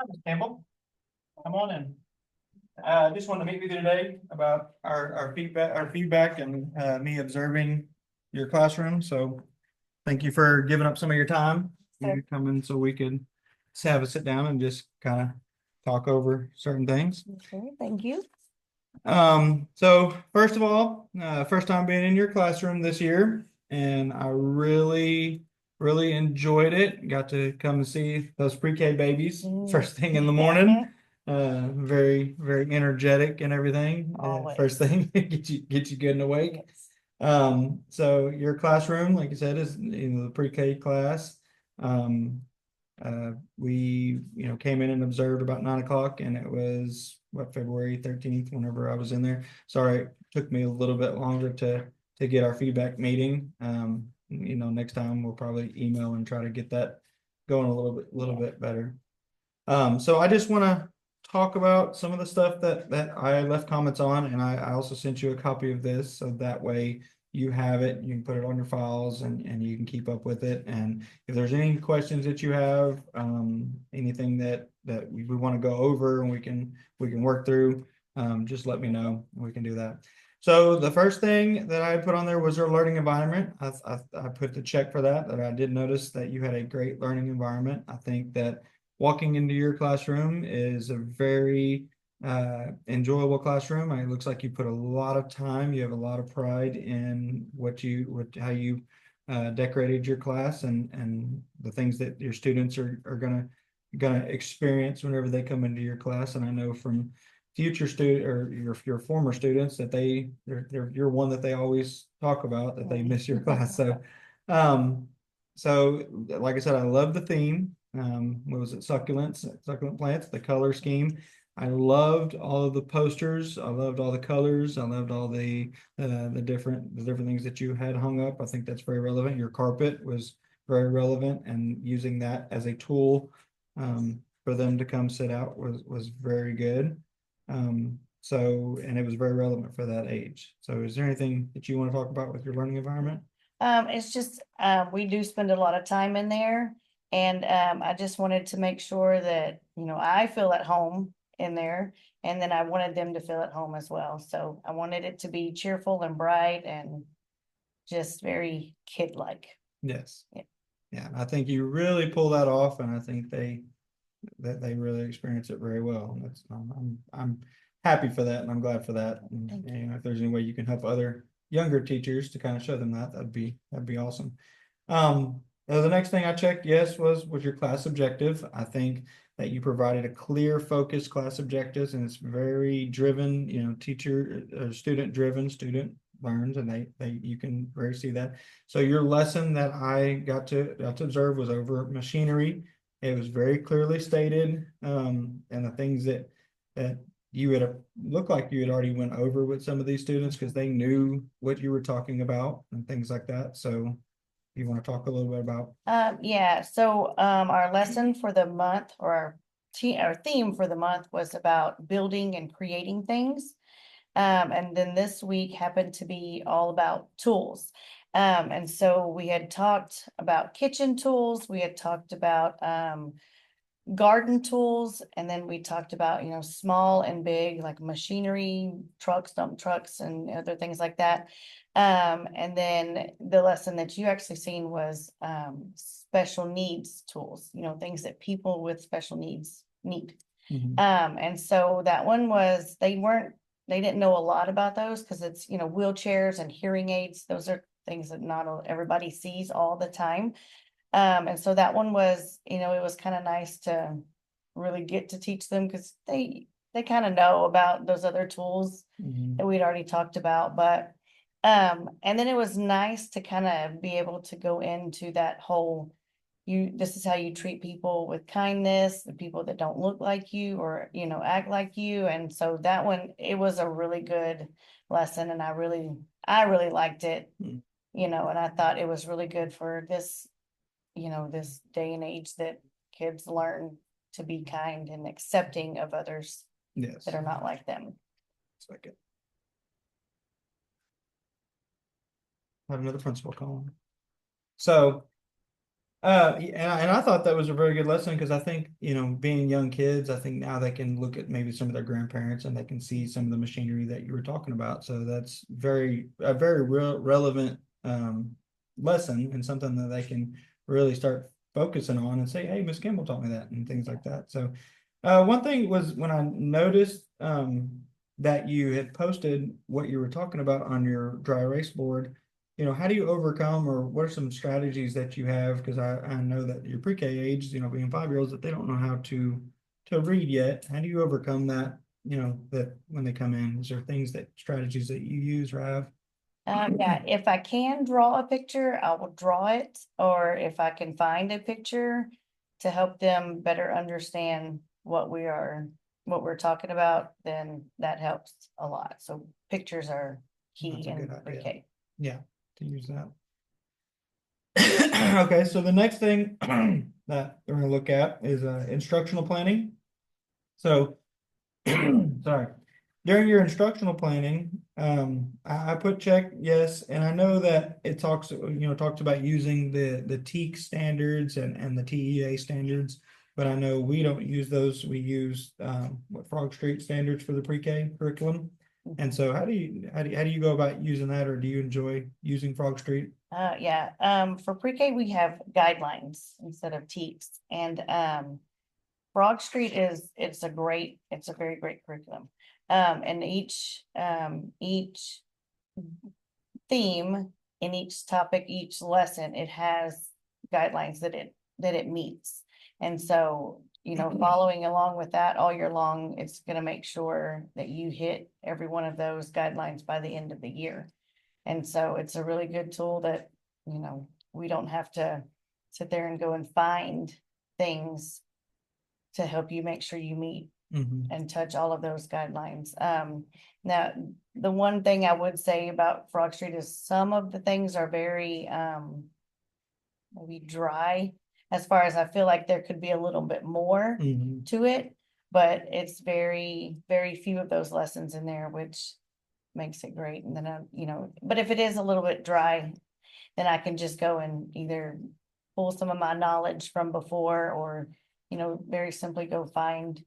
Hi, Ms. Campbell. Come on in. Just wanted to meet with you today about our feedback and me observing your classroom. So thank you for giving up some of your time. Sure. You come in so we could just have a sit down and just kind of talk over certain things. Okay, thank you. So first of all, first time being in your classroom this year, and I really enjoyed it. Got to come and see those pre-K babies first thing in the morning. Very energetic and everything. First Always. thing get you good and awake. Yes. So your classroom, like I said, is the pre-K class. We came in and observed about 9 o'clock, and it was February 13th whenever I was in there. Sorry, it took me a little bit longer to get our feedback meeting. Next time we'll probably email and try to get that going a little bit better. So I just want to talk about some of the stuff that I left comments on, and I also sent you a copy of this, so that way you have it, you can put it on your files and you can keep up with it. And if there's any questions that you have, anything that we want to go over and we can work through, just let me know. We can do that. So the first thing that I put on there was our learning environment. I put the check for that I did notice that you had a great learning environment. I think that walking into your classroom is a very enjoyable classroom. It looks like you put a lot of time. You have a lot of pride in how you decorated your class and the things that your students are gonna experience whenever they come into your class. And I know from future student or your former students that you're one that they always talk about, that they miss your class. Um, so like I said, I love the theme. What was it? Succulent plants, the color scheme. I loved all of the posters. I loved all the colors. I loved all the different things that you had hung up. I think that's very relevant. Your carpet was very relevant, and using that as a tool for them to come sit out was very good. And it was very relevant for that age. So is there anything that you want to talk about with your learning environment? It's just, we do spend a lot of time in there. And I just wanted to make sure that, I feel at home in there. And then I wanted them to feel at home as well. So I wanted it to be cheerful and bright and just very kid-like. Yes. Yeah. Yeah, I think you really pull that off, and I think they really experience it very well. And I'm happy for that, and I'm glad for that. And if there's any way you can help other younger teachers to kind of show them that'd be awesome. The next thing I checked, yes, was your class objective. I think that you provided a clear, focused class objectives, and it's very driven, teacher, student driven, student learns, and you can very see that. So your lesson that I got to observe was over machinery. It was very clearly stated, and the things that you had looked like you had already went over with some of these students because they knew what you were talking about and things like that. So you want to talk a little bit about? Yeah, so our lesson for the month, or our theme for the month, was about building and creating things. And then this week happened to be all about tools. And so we had talked about kitchen tools, we had talked about garden tools, and then we talked about, small and big, like machinery, trucks, dump trucks, and other things like that. And then the lesson that you actually seen was special needs tools, things that people with special needs need. And so that one was, they didn't know a lot about those because it's, wheelchairs and hearing aids. Those are things that not everybody sees all the time. And so that one was, it was kind of nice to really get to teach them because they kind of know about those other tools that we'd already talked about. But and then it was nice to kind of be able to go into that whole, this is how you treat people with kindness, the people that don't look like you or act like you. And so that one, it was a really good lesson, and I really liked it. And I thought it was really good for this, this day and age, that kids learn to be kind and accepting of others Yes. that are not like them. Second. Have another principal call. So And I thought that was a very good lesson because I think, being young kids, I think now they can look at maybe some of their grandparents and they can see some of the machinery that you were talking about. So that's a very real relevant lesson and something that they can really start focusing on and say, hey, Miss Kimball taught me that and things like that. So one thing was when I noticed that you had posted what you were talking about on your dry erase board. How do you overcome or what are some strategies that you have? Because I know that your pre-K age, being 5-year-olds, that they don't know how to read yet. How do you overcome that, that when they come in? Is there strategies that you use or have? Yeah, if I can draw a picture, I will draw it, or if I can find a picture to help them better understand what we're talking about, then that helps a lot. So pictures are key That's a good in idea. pre-K. Yeah, to use that. Okay, so the next thing that we're going to look at is instructional planning. So, sorry. During your instructional planning, I put check yes, and I know that it talks about using the TEAC standards and the TEA standards, but I know we don't use those. We use what Frog Street standards for the pre-K curriculum. And so, how do you go about using that, or do you enjoy using Frog Street? Yeah, for pre-K, we have guidelines instead of TEKS, and, Broad Street it's a very great curriculum. And each theme in each topic, each lesson, it has guidelines that it meets. And so, following along with that all year long, it's gonna make sure that you hit every one of those guidelines by the end of the year. And so it's a really good tool that, we don't have to sit there and go and find things to help you make sure you meet Mhm. and touch all of those guidelines. Now, the one thing I would say about Frog Street is some of the things are very maybe dry, as far as I feel like there could be a little bit more Mhm. to it, but it's very, very few of those lessons in there, which makes it great. And then, but if it is a little bit dry, then I can just go and either pull some of my knowledge from before, or, very simply go find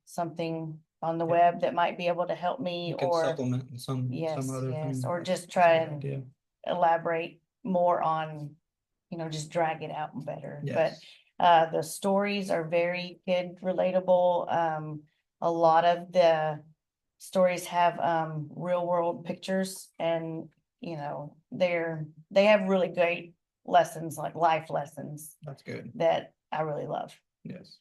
something on the Yeah. web that might be able to help me, You can or supplement some yes, other yes, thing. or just That's try a good and idea. elaborate more on, just drag it out better. But Yes. the stories are very kid relatable. A lot of the stories have real world pictures, and they have really great lessons, like life lessons, That's good. that I really love. Yes.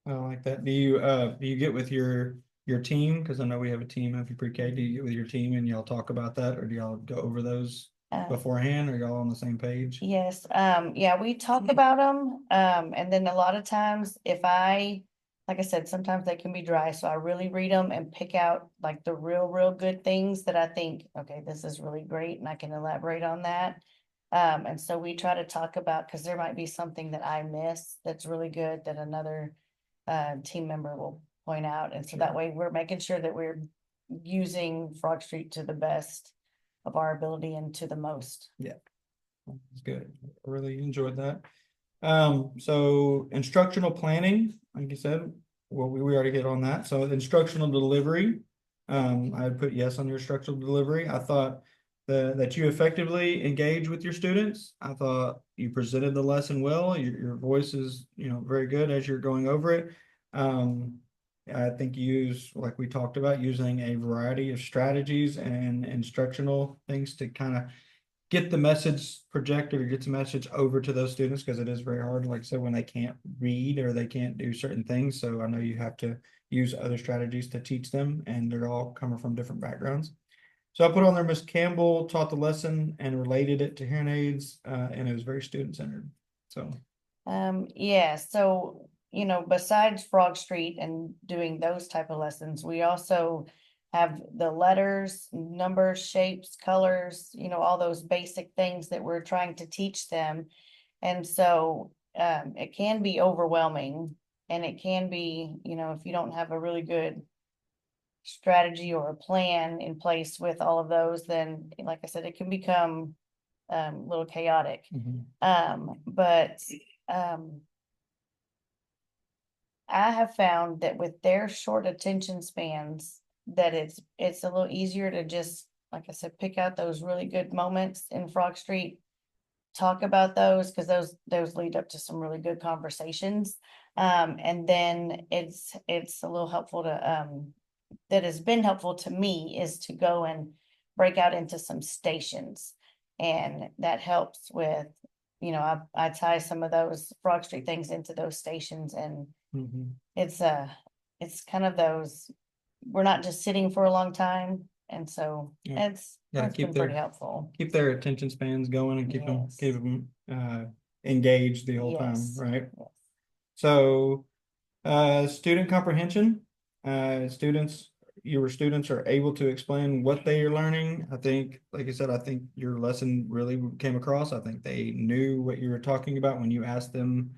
I like that. Do you get with your team? Because I know we have a team of your pre-K. Do you get with your team and y'all talk about that, or do y'all go over those Uh, beforehand? Or y'all on the same page? Yes, yeah, we talk about them, and then a lot of times like I said, sometimes they can be dry, so I really read them and pick out like the real good things that I think, okay, this is really great and I can elaborate on that. And so we try to talk about, because there might be something that I miss that's really good that another team member will point out, and so that way we're making sure that we're using Frog Street to the best of our ability and to the most. Yeah, that's good. I really enjoyed that. So instructional planning, like you said, well, we already hit on that. So instructional delivery, I put yes on your instructional delivery. I thought that you effectively engage with your students. I thought you presented the lesson well. Your voice is, very good as you're going over it. Um, I think you use, like we talked about, using a variety of strategies and instructional things to kind of get the message projected or get the message over to those students, because it is very hard, like I said, when they can't read or they can't do certain things. So I know you have to use other strategies to teach them, and they're all coming from different backgrounds. So I put on there, Miss Campbell taught the lesson and related it to hearing aids, and it was very student centered. So Yeah, so, besides Frog Street and doing those type of lessons, we also have the letters, numbers, shapes, colors, all those basic things that we're trying to teach them. And so, it can be overwhelming, and it can be, if you don't have a really good strategy or a plan in place with all of those, then like I said, it can become a little chaotic. Mhm. But I have found that with their short attention spans, that it's a little easier to just, like I said, pick out those really good moments in Frog Street, talk about those, because those lead up to some really good conversations. And then it's a little helpful to that has been helpful to me is to go and break out into some stations. And that helps with, I tie some of those Frog Street things into those stations, and Mhm. it's it's kind of those, we're not just sitting for a long time. And so Yeah. Gotta it's keep been pretty their helpful. keep their attention spans going and Yes. keep them engaged the whole time, Yes. right? Yes. So student comprehension, your students are able to explain what they are learning. I think, like I said, I think your lesson really came across. I think they knew what you were talking about when you asked them,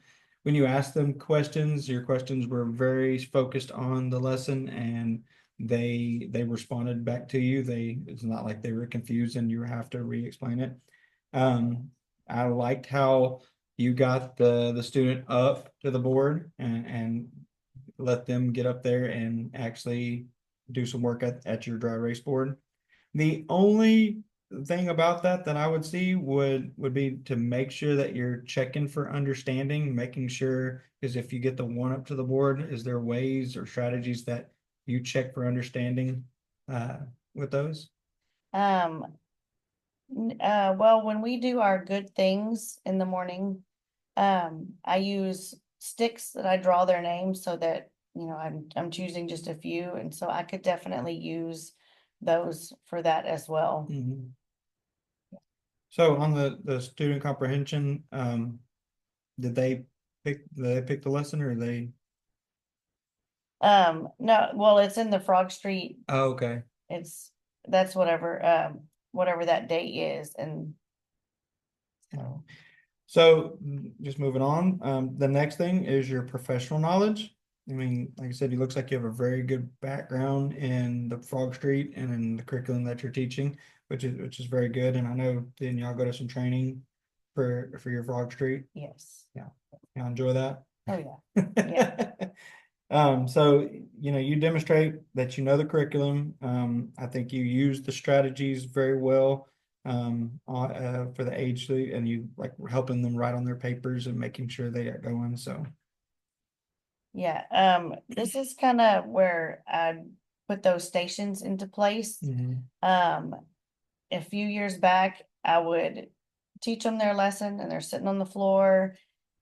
questions. Your questions were very focused on the lesson, and they responded back to you. It's not like they were confused and you have to re-explain it. Um, I liked how you got the student up to the board and let them get up there and actually do some work at your dry erase board. The only thing about that I would see would be to make sure that you're checking for understanding, making sure, because if you get the one up to the board, is there ways or strategies that you check for understanding uh with those? Um, well, when we do our good things in the morning, I use sticks that I draw their names so that, I'm choosing just a few, and so I could definitely use those for that as well. Mhm. So on the student comprehension, did they pick the lesson or they? No, well, it's in the Frog Street. Oh, okay. It's that's whatever that date is, and so So just moving on, the next thing is your professional knowledge. I mean, like I said, it looks like you have a very good background in the Frog Street and in the curriculum that you're teaching, which is very good. And I know then y'all go to some training for your Frog Street. yes. Yeah, y'all enjoy that. Oh yeah. Yeah. So you demonstrate that you know the curriculum. I think you use the strategies very well for the age and you like helping them write on their papers and making sure they get going. So Yeah, this is kind of where I put those stations into place. mhm. Um, a few years back, I would teach them their lesson and they're sitting on the floor.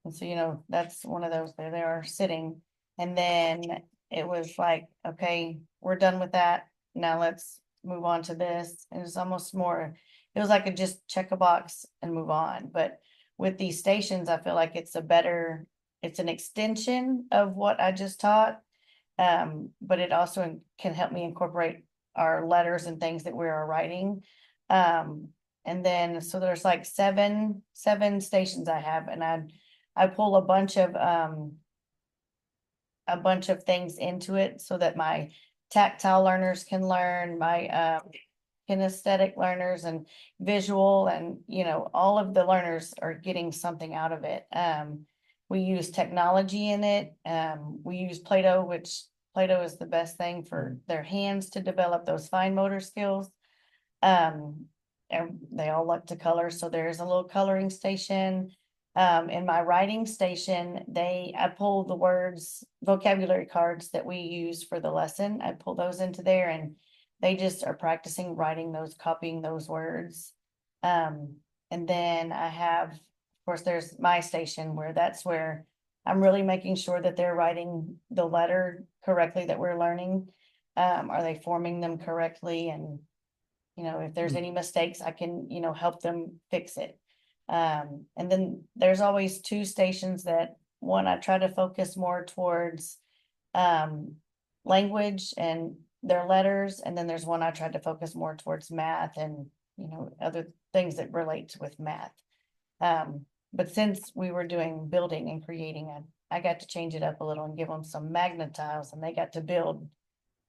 And so, that's one of those, there they are sitting. And then it was like, okay, we're done with that. Now let's move on to this. And it's almost more, it was like a just check a box and move on. But with these stations, I feel like it's an extension of what I just taught. But it also can help me incorporate our letters and things that we are writing. Um, and then, so there's like seven stations I have, and I pull a bunch of things into it so that my tactile learners can learn, my kinesthetic learners and visual, and all of the learners are getting something out of it. We use technology in it. We use Play-Doh, which Play-Doh is the best thing for their hands to develop those fine motor skills. And they all like to color, so there's a little coloring station. In my writing station, I pull the words, vocabulary cards that we use for the lesson. I pull those into there, and they just are practicing writing those, copying those words. And then I have, of course, there's my station that's where I'm really making sure that they're writing the letter correctly that we're learning. Are they forming them correctly? And if there's any mistakes, I can, help them fix it. And then there's always two stations that one, I try to focus more towards language and their letters. And then there's one I tried to focus more towards math and, other things that relate with math. But since we were doing building and creating, I got to change it up a little and give them some magnet tiles, and they got to build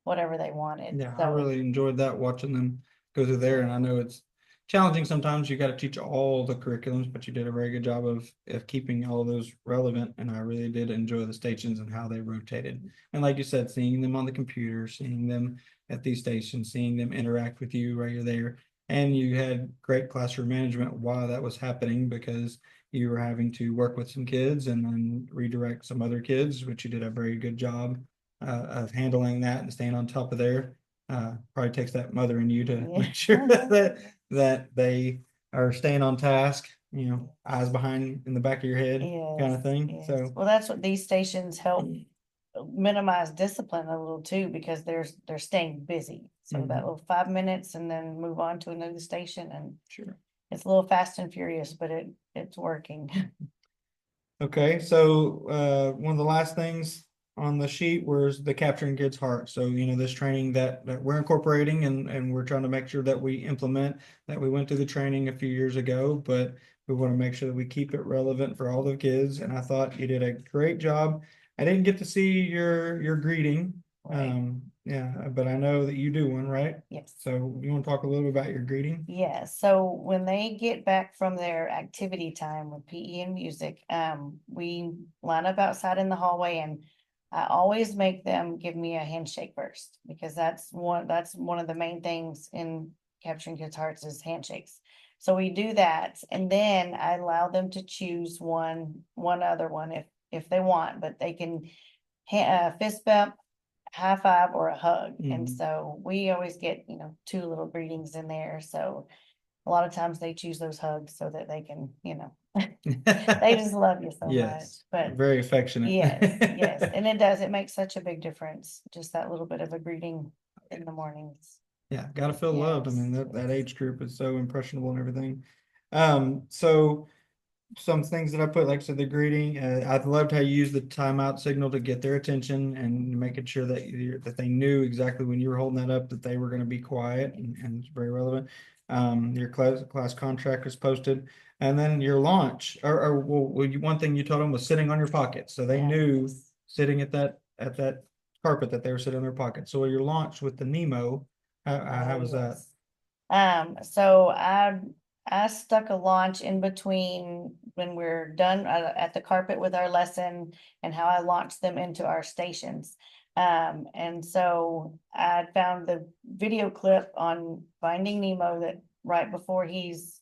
whatever they wanted. Yeah, I So really enjoyed that watching them go through there, and I know it's challenging sometimes. You got to teach all the curriculums, but you did a very good job of keeping all of those relevant. And I really did enjoy the stations and how they rotated. And like you said, seeing them on the computer, seeing them at these stations, seeing them interact with you while you're there. And you had great classroom management while that was happening because you were having to work with some kids and then redirect some other kids, which you did a very good job of handling that and staying on top of there. Probably takes that mother in you to Yeah. make sure that they are staying on task, eyes behind in the back of your head kind of Yes, thing. yes. So Well, that's what these stations help minimize discipline a little too, because they're staying busy. So that Mhm. little 5 minutes and then move on to another station, and sure. it's a little fast and furious, but it's working. Okay, so one of the last things on the sheet was the capturing kids' hearts. So, this training that we're incorporating and we're trying to make sure that we implement, that we went through the training a few years ago, but we want to make sure that we keep it relevant for all the kids. And I thought you did a great job. I didn't get to see your greeting. Right. Yeah, but I know that you do one, right? Yes. So you want to talk a little bit about your greeting? Yeah, so when they get back from their activity time with PE and music, we line up outside in the hallway, and I always make them give me a handshake first, because that's one of the main things in capturing kids' hearts is handshakes. So we do that, and then I allow them to choose one other one if they want, but they can fist bump, high five, or a hug. And Mhm. so we always get, two little greetings in there. So a lot of times they choose those hugs so that they can, they just love you so much. Yes, But very affectionate. yes, yes. And it makes such a big difference. Just that little bit of a greeting in the mornings. Yeah, gotta feel loved. I Yes, mean, that yes. age group is so impressionable and everything. So some things that I put, like I said, the greeting, I loved how you used the timeout signal to get their attention and making sure that they knew exactly when you were holding that up, that they were gonna be quiet and it's very relevant. Your class contract was posted, and then your launch, one thing you told them was sitting on your pocket, so they Yeah, knew yes. sitting at that carpet that they were sitting on their pocket. So your launch with the Nemo, how Oh, was that? yes. So I stuck a launch in between when we're done at the carpet with our lesson, and how I launched them into our stations. And so I found the video clip on Finding Nemo that right before he's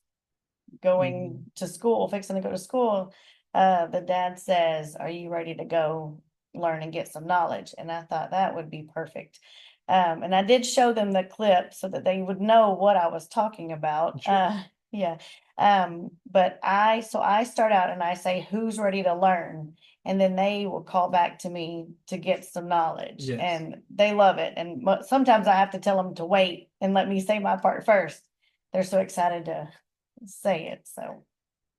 going to school, fixing to go to school, the dad says, "Are you ready to go learn and get some knowledge?" And I thought that would be perfect. And I did show them the clip so that they would know what I was talking about. Sure. Yeah. But so I start out and I say, "Who's ready to learn?" And then they will call back to me to get some knowledge, Yes. and they love it. And sometimes I have to tell them to wait and let me say my part first. They're so excited to say it. So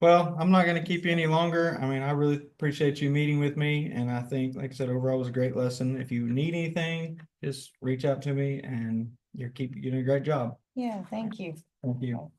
Well, I'm not gonna keep you any longer. I mean, I really appreciate you meeting with me, and I think, like I said, overall it was a great lesson. If you need anything, just reach out to me, and you're doing a great job. yeah, thank you. Thank you.